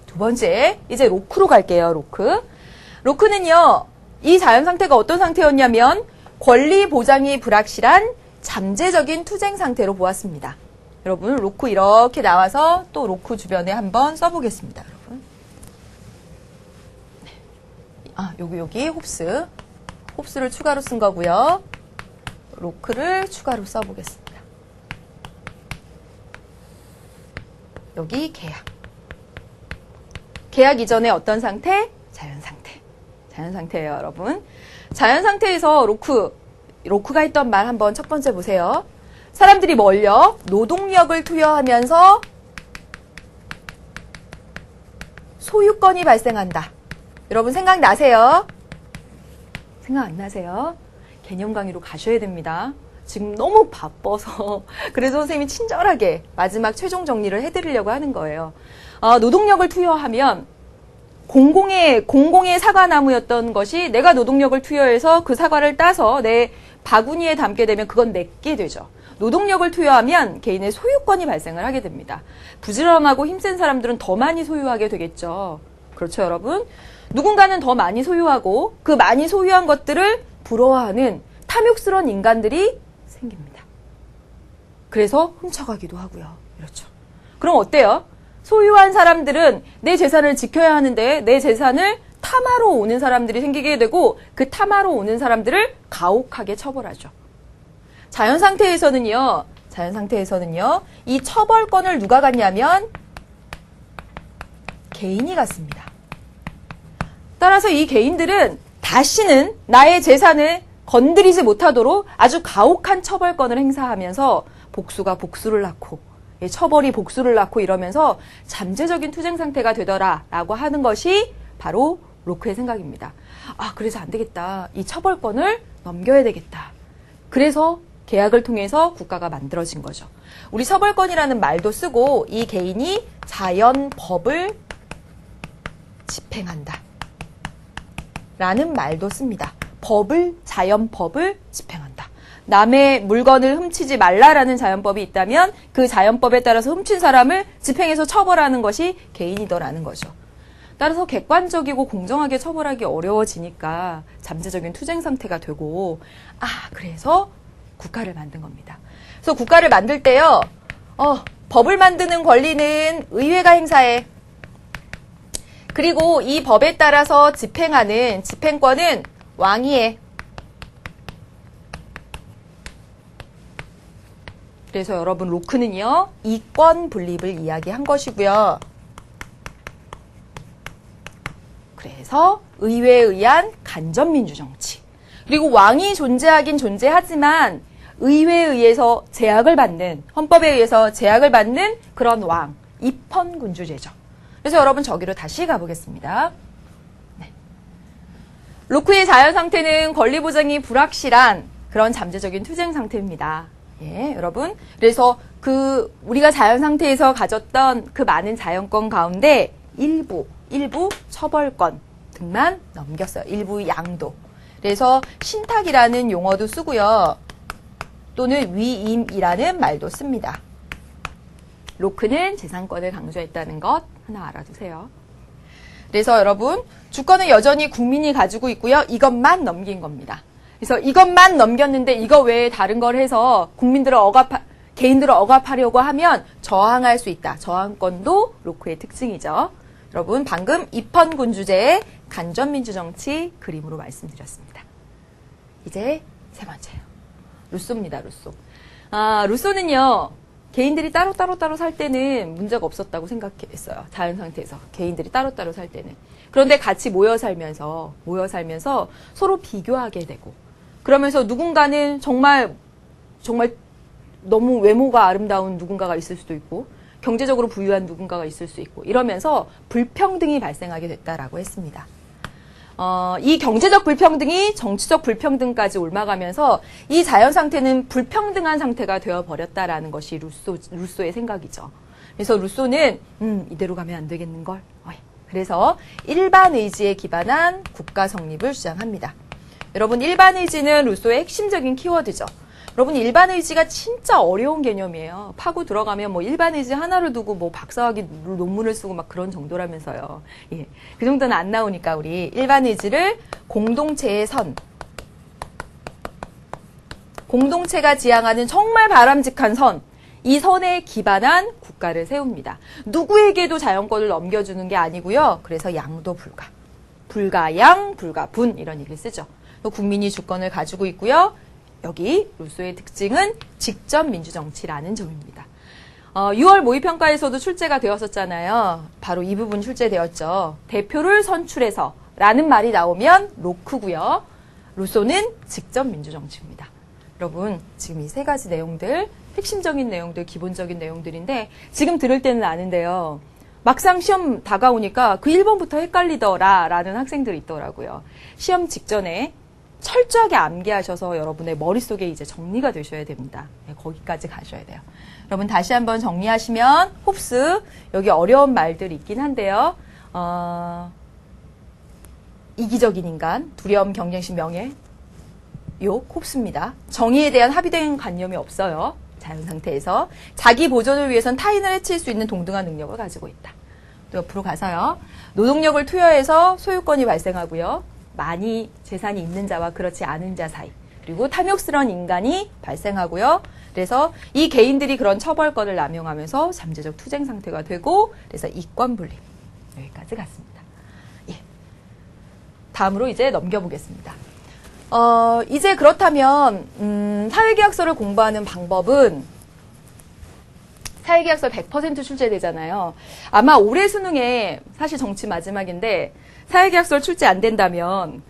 [SPEAKER 1] 두 번째, 이제 로크로 갈게요. 로크는요. 이 자연 상태가 어떤 상태였냐면 권리 보장이 불확실한 잠재적인 투쟁 상태로 보았습니다. 여러분 로크 이렇게 나와서 또 로크 주변에 한번 써보겠습니다. 여러분. 여기 홉스를 추가로 쓴 거고요. 로크를 추가로 써보겠습니다. 여기 계약 이전에 어떤 상태? 자연 상태예요, 여러분. 자연 상태에서 로크가 했던 말 한번 첫 번째 보세요. 사람들이 뭘요? 노동력을 투여하면서 소유권이 발생한다. 여러분 생각나세요? 생각 안 나세요? 개념 강의로 가셔야 됩니다. 지금 너무 바빠서 그래서 선생님이 친절하게 마지막 최종 정리를 해드리려고 하는 거예요. 노동력을 투여하면 공공의 사과나무였던 것이 내가 노동력을 투여해서 그 사과를 따서 내 바구니에 담게 되면 그건 내게 되죠. 노동력을 투여하면 개인의 소유권이 발생을 하게 됩니다. 부지런하고 힘센 사람들은 더 많이 소유하게 되겠죠. 그렇죠, 여러분? 누군가는 더 많이 소유하고 그 많이 소유한 것들을 부러워하는 탐욕스러운 인간들이 생깁니다. 그래서 훔쳐가기도 하고요. 그렇죠. 그럼 어때요? 소유한 사람들은 내 재산을 지켜야 하는데 내 재산을 탐하러 오는 사람들이 생기게 되고 그 탐하러 오는 사람들을 가혹하게 처벌하죠. 자연 상태에서는요, 이 처벌권을 누가 갖냐면 개인이 갖습니다. 따라서 이 개인들은 다시는 나의 재산을 건드리지 못하도록 아주 가혹한 처벌권을 행사하면서 복수가 복수를 낳고 처벌이 복수를 낳고 이러면서 잠재적인 투쟁 상태가 되더라라고 하는 것이 바로 로크의 생각입니다. 그래서 안 되겠다. 이 처벌권을 넘겨야 되겠다. 그래서 계약을 통해서 국가가 만들어진 거죠. 우리 처벌권이라는 말도 쓰고 이 개인이 자연법을 집행한다. 라는 말도 씁니다. 자연법을 집행한다. 남의 물건을 훔치지 말라라는 자연법이 있다면 그 자연법에 따라서 훔친 사람을 집행해서 처벌하는 것이 개인이더라는 거죠. 따라서 객관적이고 공정하게 처벌하기 어려워지니까 잠재적인 투쟁 상태가 되고 그래서 국가를 만든 겁니다. 그래서 국가를 만들 때요. 법을 만드는 권리는 의회가 행사해. 그리고 이 법에 따라서 집행하는 집행권은 왕이 해. 그래서 여러분 로크는요. 이권 분립을 이야기한 것이고요. 그래서 의회에 의한 간접민주 정치. 그리고 왕이 존재하긴 존재하지만 의회에 의해서 제약을 받는, 헌법에 의해서 제약을 받는 그런 왕, 입헌군주제죠. 그래서 여러분 저기로 다시 가보겠습니다. 네. 로크의 자연 상태는 권리 보장이 불확실한 그런 잠재적인 투쟁 상태입니다. 예, 여러분. 그래서 우리가 자연 상태에서 가졌던 그 많은 자연권 가운데 일부 처벌권 등만 넘겼어요. 일부 양도. 그래서 신탁이라는 용어도 쓰고요. 또는 위임이라는 말도 씁니다. 로크는 재산권을 강조했다는 것 하나 알아두세요. 그래서 여러분, 주권은 여전히 국민이 가지고 있고요. 이것만 넘긴 겁니다. 그래서 이것만 넘겼는데 이거 외에 다른 걸 해서 개인들을 억압하려고 하면 저항할 수 있다. 저항권도 로크의 특징이죠. 여러분, 방금 입헌군주제의 간접민주정치 그림으로 말씀드렸습니다. 이제 세 번째요. 루소입니다. 루소. 루소는요. 개인들이 따로 살 때는 문제가 없었다고 생각했어요. 자연 상태에서. 개인들이 따로 살 때는. 그런데 같이 모여 살면서 서로 비교하게 되고 그러면서 누군가는 정말 너무 외모가 아름다운 누군가가 있을 수도 있고 경제적으로 부유한 누군가가 있을 수 있고 이러면서 불평등이 발생하게 됐다라고 했습니다. 이 경제적 불평등이 정치적 불평등까지 옮아가면서 이 자연 상태는 불평등한 상태가 되어버렸다라는 것이 루소의 생각이죠. 그래서 루소는 이대로 가면 안 되겠는걸. 그래서 일반 의지에 기반한 국가 성립을 주장합니다. 여러분, 일반 의지는 루소의 핵심적인 키워드죠. 여러분, 일반 의지가 진짜 어려운 개념이에요. 파고 들어가면 뭐 일반 의지 하나를 두고 뭐 박사학위 논문을 쓰고 막 그런 정도라면서요. 예. 그 정도는 안 나오니까 우리 일반 의지를 공동체의 선, 공동체가 지향하는 정말 바람직한 선, 이 선에 기반한 국가를 세웁니다. 누구에게도 자연권을 넘겨주는 게 아니고요. 그래서 양도 불가, 불가양, 불가분 이런 얘기를 쓰죠. 또 국민이 주권을 가지고 있고요. 여기 루소의 특징은 직접 민주정치라는 점입니다. 6월 모의평가에서도 출제가 되었었잖아요. 바로 이 부분 출제되었죠. 대표를 선출해서 라는 말이 나오면 로크고요. 루소는 직접 민주정치입니다. 여러분, 지금 이 세 가지 내용들, 핵심적인 내용들, 기본적인 내용들인데 지금 들을 때는 아는데요. 막상 시험 다가오니까 그 1번부터 헷갈리더라 라는 학생들이 있더라고요. 시험 직전에 철저하게 암기하셔서 여러분의 머릿속에 이제 정리가 되셔야 됩니다. 네, 거기까지 가셔야 돼요. 여러분 다시 한번 정리하시면 홉스, 여기 어려운 말들이 있긴 한데요. 이기적인 인간, 두려움, 경쟁심, 명예, 요 홉스입니다. 정의에 대한 합의된 관념이 없어요. 자연 상태에서. 자기 보존을 위해선 타인을 해칠 수 있는 동등한 능력을 가지고 있다. 또 옆으로 가서요. 노동력을 투여해서 소유권이 발생하고요. 많이 재산이 있는 자와 그렇지 않은 자 사이, 그리고 탐욕스러운 인간이 발생하고요. 그래서 이 개인들이 그런 처벌권을 남용하면서 잠재적 투쟁 상태가 되고, 그래서 이권 분립. 여기까지 갔습니다. 예. 다음으로 이제 넘겨보겠습니다. 이제 그렇다면 사회계약서를 공부하는 방법은, 사회계약서 100% 출제되잖아요. 아마 올해 수능에, 사실 정치 마지막인데 사회계약서 출제 안 된다면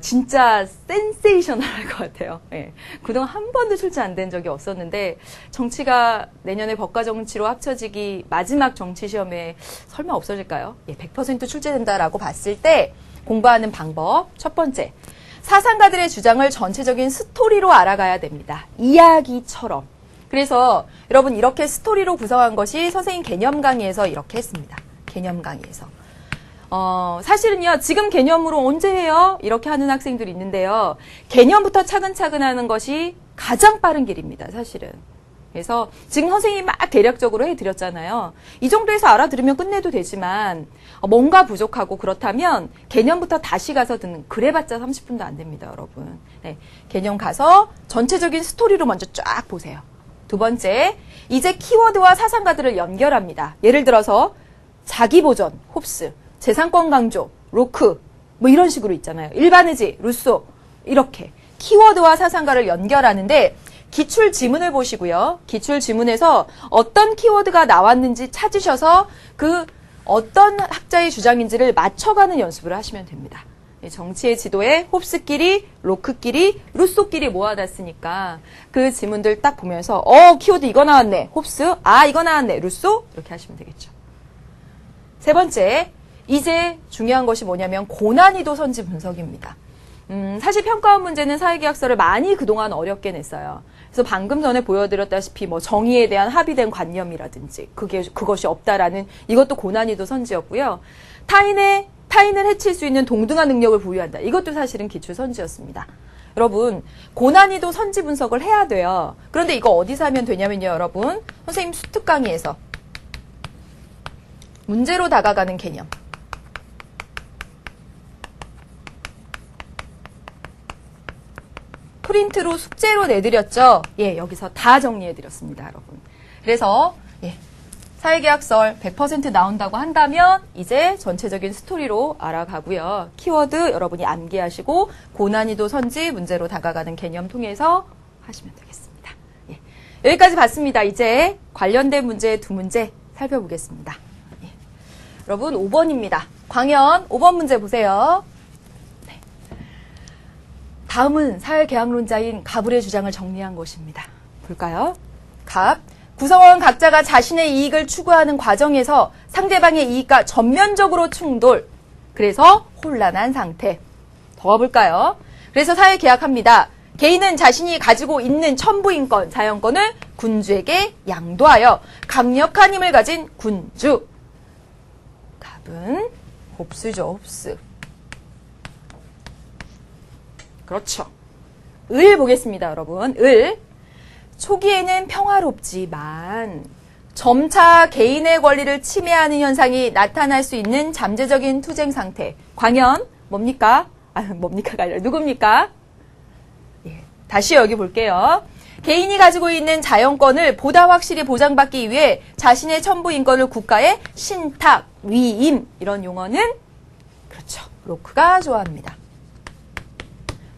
[SPEAKER 1] 진짜 센세이셔널할 것 같아요. 예. 그동안 한 번도 출제 안 된 적이 없었는데 정치가 내년에 법과 정치로 합쳐지기 마지막 정치 시험에 설마 없어질까요? 예, 100% 출제된다라고 봤을 때 공부하는 방법, 첫 번째, 사상가들의 주장을 전체적인 스토리로 알아가야 됩니다. 이야기처럼. 그래서 여러분 이렇게 스토리로 구성한 것이 선생님 개념 강의에서 이렇게 했습니다. 개념 강의에서. 사실은요, 지금 개념으로 언제 해요? 이렇게 하는 학생들이 있는데요. 개념부터 차근차근 하는 것이 가장 빠른 길입니다, 사실은. 그래서 지금 선생님이 막 대략적으로 해드렸잖아요. 이 정도에서 알아들으면 끝내도 되지만 뭔가 부족하고 그렇다면 개념부터 다시 가서 듣는, 그래봤자 30분도 안 됩니다, 여러분. 네, 개념 가서 전체적인 스토리로 먼저 쫙 보세요. 두 번째, 이제 키워드와 사상가들을 연결합니다. 예를 들어서 자기보전, 홉스, 재산권 강조, 로크, 뭐 이런 식으로 있잖아요. 일반의지, 루소, 이렇게 키워드와 사상가를 연결하는데 기출 지문을 보시고요. 기출 지문에서 어떤 키워드가 나왔는지 찾으셔서 그 어떤 학자의 주장인지를 맞춰가는 연습을 하시면 됩니다. 정치의 지도에 홉스끼리, 로크끼리, 루소끼리 모아놨으니까 그 지문들 딱 보면서 키워드 이거 나왔네. 홉스, 이거 나왔네. 루소 이렇게 하시면 되겠죠. 세 번째, 이제 중요한 것이 뭐냐면 고난이도 선지 분석입니다. 사실 평가원 문제는 사회계약서를 많이 그동안 어렵게 냈어요. 그래서 방금 전에 보여드렸다시피 뭐 정의에 대한 합의된 관념이라든지 그것이 없다라는 이것도 고난이도 선지였고요. 타인을 해칠 수 있는 동등한 능력을 부여한다. 이것도 사실은 기출 선지였습니다. 여러분, 고난이도 선지 분석을 해야 돼요. 그런데 이거 어디서 하면 되냐면요, 여러분. 선생님 수특 강의에서 문제로 다가가는 개념. 프린트로 숙제로 내드렸죠? 예, 여기서 다 정리해드렸습니다, 여러분. 그래서, 사회계약설 100% 나온다고 한다면, 이제 전체적인 스토리로 알아가고요. 키워드 여러분이 암기하시고, 고난이도 선지 문제로 다가가는 개념 통해서 하시면 되겠습니다. 예, 여기까지 봤습니다. 이제 관련된 문제 두 문제 살펴보겠습니다. 예, 여러분, 5번입니다. 광현, 5번 문제 보세요. 다음은 사회계약론자인 가불의 주장을 정리한 것입니다. 볼까요? 갑. 구성원 각자가 자신의 이익을 추구하는 과정에서 상대방의 이익과 전면적으로 충돌. 그래서 혼란한 상태. 더 가볼까요? 그래서 사회계약합니다. 개인은 자신이 가지고 있는 천부인권, 자연권을 군주에게 양도하여 강력한 힘을 가진 군주. 갑은 홉스죠, 홉스. 그렇죠. 을 보겠습니다, 여러분. 을. 초기에는 평화롭지만 점차 개인의 권리를 침해하는 현상이 나타날 수 있는 잠재적인 투쟁 상태. 광현, 뭡니까? 뭡니까가 아니라 누굽니까? 예, 다시 여기 볼게요. 개인이 가지고 있는 자연권을 보다 확실히 보장받기 위해 자신의 천부인권을 국가에 신탁, 위임 이런 용어는 그렇죠. 로크가 좋아합니다.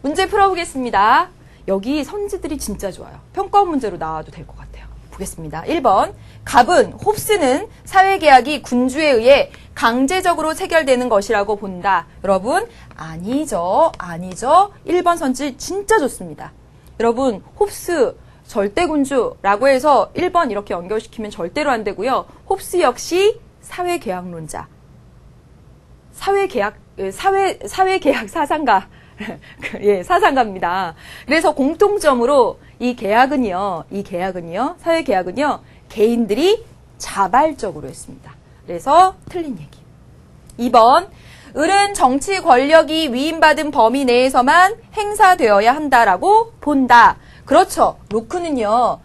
[SPEAKER 1] 문제 풀어보겠습니다. 여기 선지들이 진짜 좋아요. 평가원 문제로 나와도 될 것 같아요. 보겠습니다. 1번. 갑은, 홉스는 사회계약이 군주에 의해 강제적으로 체결되는 것이라고 본다. 여러분, 아니죠. 1번 선지 진짜 좋습니다. 여러분, 홉스, 절대군주라고 해서 1번 이렇게 연결시키면 절대로 안 되고요. 홉스 역시 사회계약론자. 사회계약 사상가. 예, 사상가입니다. 그래서 공통점으로 이 계약은요, 사회계약은요, 개인들이 자발적으로 했습니다. 그래서 틀린 얘기. 2번, 을은 정치 권력이 위임받은 범위 내에서만 행사되어야 한다라고 본다. 그렇죠. 로크는요,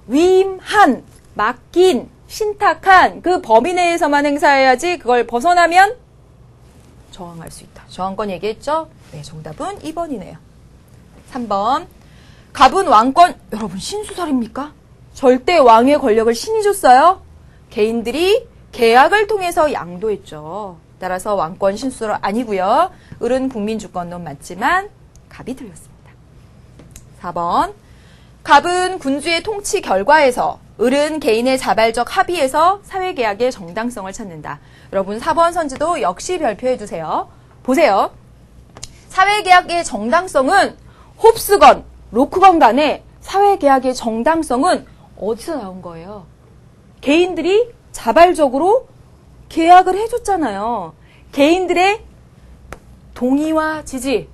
[SPEAKER 1] 위임한, 맡긴, 신탁한 그 범위 내에서만 행사해야지 그걸 벗어나면 저항할 수 있다. 저항권 얘기했죠? 네, 정답은 2번이네요. 3번. 갑은 왕권, 여러분 신수설입니까? 절대 왕의 권력을 신이 줬어요? 개인들이 계약을 통해서 양도했죠. 따라서 왕권 신수설 아니고요. 을은 국민주권론 맞지만 갑이 틀렸습니다. 4번. 갑은 군주의 통치 결과에서 을은 개인의 자발적 합의에서 사회계약의 정당성을 찾는다. 여러분 4번 선지도 역시 별표해 주세요. 보세요. 사회계약의 정당성은 홉스건, 로크건 간에 사회계약의 정당성은 어디서 나온 거예요? 개인들이 자발적으로 계약을 해줬잖아요. 개인들의 동의와 지지.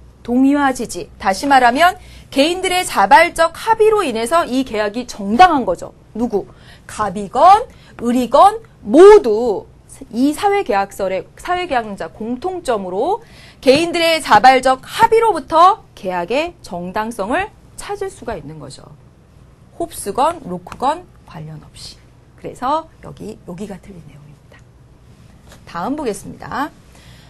[SPEAKER 1] 다시 말하면 개인들의 자발적 합의로 인해서 이 계약이 정당한 거죠. 누구? 갑이건, 을이건 모두 이 사회계약론자 공통점으로 개인들의 자발적 합의로부터 계약의 정당성을 찾을 수가 있는 거죠. 홉스건, 로크건 관련 없이. 그래서 여기가 틀린 내용입니다. 다음 보겠습니다.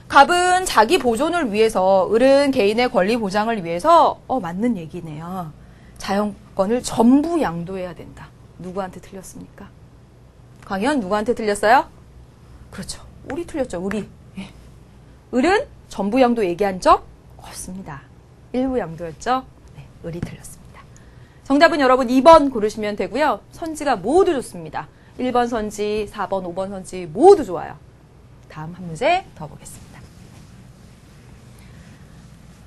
[SPEAKER 1] 갑은 자기 보존을 위해서, 을은 개인의 권리 보장을 위해서 맞는 얘기네요. 자연권을 전부 양도해야 된다. 누구한테 틀렸습니까? 광현 누구한테 틀렸어요? 그렇죠. 우리 틀렸죠. 우리. 예. 을은 전부 양도 얘기한 적 없습니다. 일부 양도였죠. 네, 을이 틀렸습니다. 정답은 여러분 2번 고르시면 되고요. 선지가 모두 좋습니다. 1번 선지, 4번, 5번 선지 모두 좋아요. 다음 한 문제 더 보겠습니다.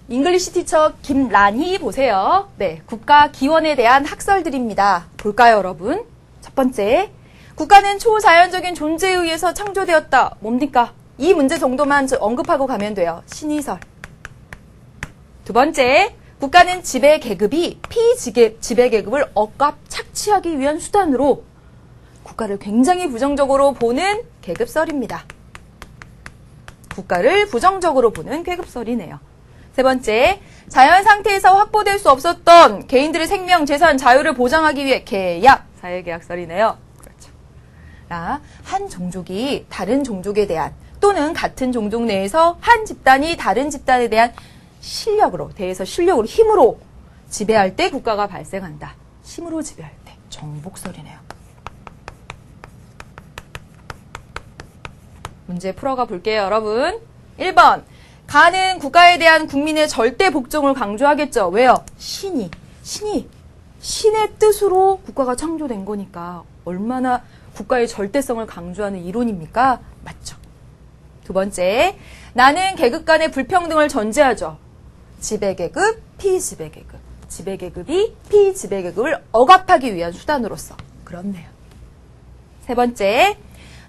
[SPEAKER 1] 잉글리시 티처 김란희 보세요. 네, 국가 기원에 대한 학설들입니다. 볼까요, 여러분? 첫 번째, 국가는 초자연적인 존재에 의해서 창조되었다. 뭡니까? 이 문제 정도만 언급하고 가면 돼요. 신의설. 두 번째, 국가는 지배계급이 피지배계급을 억압 착취하기 위한 수단으로 국가를 굉장히 부정적으로 보는 계급설입니다. 국가를 부정적으로 보는 계급설이네요. 세 번째, 자연 상태에서 확보될 수 없었던 개인들의 생명, 재산, 자유를 보장하기 위해 계약, 사회계약설이네요. 그렇죠. 한 종족이 다른 종족에 대한 또는 같은 종족 내에서 한 집단이 다른 집단에 대한 실력으로 힘으로 지배할 때 국가가 발생한다. 힘으로 지배할 때 정복설이네요. 문제 풀어가 볼게요, 여러분. 1번. 가는 국가에 대한 국민의 절대 복종을 강조하겠죠. 왜요? 신의 뜻으로 국가가 창조된 거니까 얼마나 국가의 절대성을 강조하는 이론입니까? 맞죠. 두 번째, 나는 계급 간의 불평등을 전제하죠. 지배계급, 피지배계급. 지배계급이 피지배계급을 억압하기 위한 수단으로서. 그렇네요. 세 번째,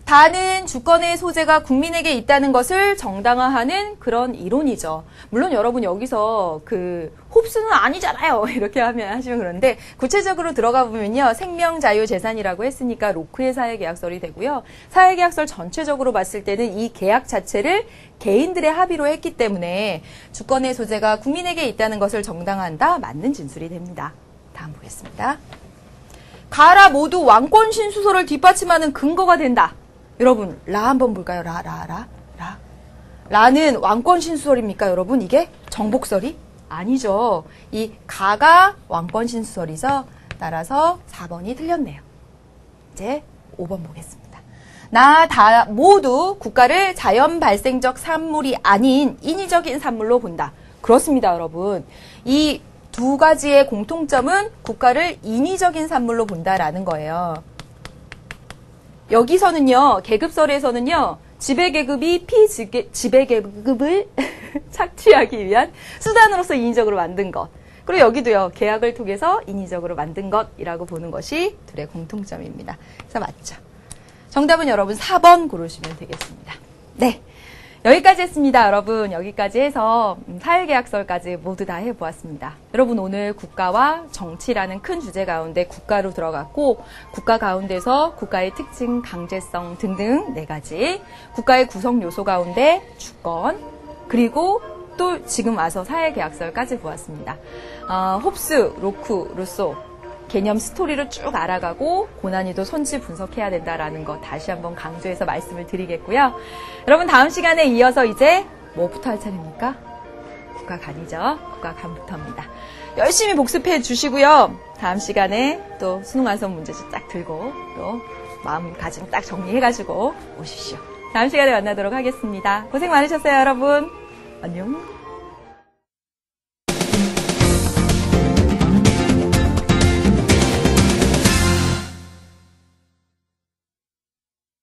[SPEAKER 1] 다는 주권의 소재가 국민에게 있다는 것을 정당화하는 그런 이론이죠. 물론 여러분 여기서 홉스는 아니잖아요. 이렇게 하시면 그런데 구체적으로 들어가 보면요. 생명, 자유, 재산이라고 했으니까 로크의 사회계약설이 되고요. 사회계약설 전체적으로 봤을 때는 이 계약 자체를 개인들의 합의로 했기 때문에 주권의 소재가 국민에게 있다는 것을 정당화한다. 맞는 진술이 됩니다. 다음 보겠습니다. 가라 모두 왕권 신수설을 뒷받침하는 근거가 된다. 여러분, 한번 볼까요? 라는 왕권 신수설입니까, 여러분? 이게 정복설이? 아니죠. 이 가가 왕권 신수설이죠. 따라서 4번이 틀렸네요. 이제 5번 보겠습니다. 다 모두 국가를 자연 발생적 산물이 아닌 인위적인 산물로 본다. 그렇습니다, 여러분. 이 두 가지의 공통점은 국가를 인위적인 산물로 본다라는 거예요. 여기서는요, 계급설에서는요, 지배계급이 피지배계급을 착취하기 위한 수단으로서 인위적으로 만든 것. 그리고 여기도요, 계약을 통해서 인위적으로 만든 것이라고 보는 것이 둘의 공통점입니다. 그래서 맞죠. 정답은 여러분 4번 고르시면 되겠습니다. 네. 여기까지 했습니다, 여러분. 여기까지 해서 사회계약설까지 모두 다 해보았습니다. 여러분 오늘 국가와 정치라는 큰 주제 가운데 국가로 들어갔고 국가 가운데서 국가의 특징, 강제성 등등 4가지 국가의 구성 요소 가운데 주권 그리고 또 지금 와서 사회계약설까지 보았습니다. 홉스, 로크, 루소 개념 스토리를 쭉 알아가고 고난이도 손질 분석해야 된다라는 거 다시 한번 강조해서 말씀을 드리겠고요. 여러분 다음 시간에 이어서 이제 뭐부터 할 차례입니까? 국가간이죠. 국가간부터입니다. 열심히 복습해 주시고요. 다음 시간에 또 수능 완성 문제집 딱 들고 또 마음가짐 딱 정리해가지고 오십시오. 다음 시간에 만나도록 하겠습니다. 고생 많으셨어요, 여러분. 안녕.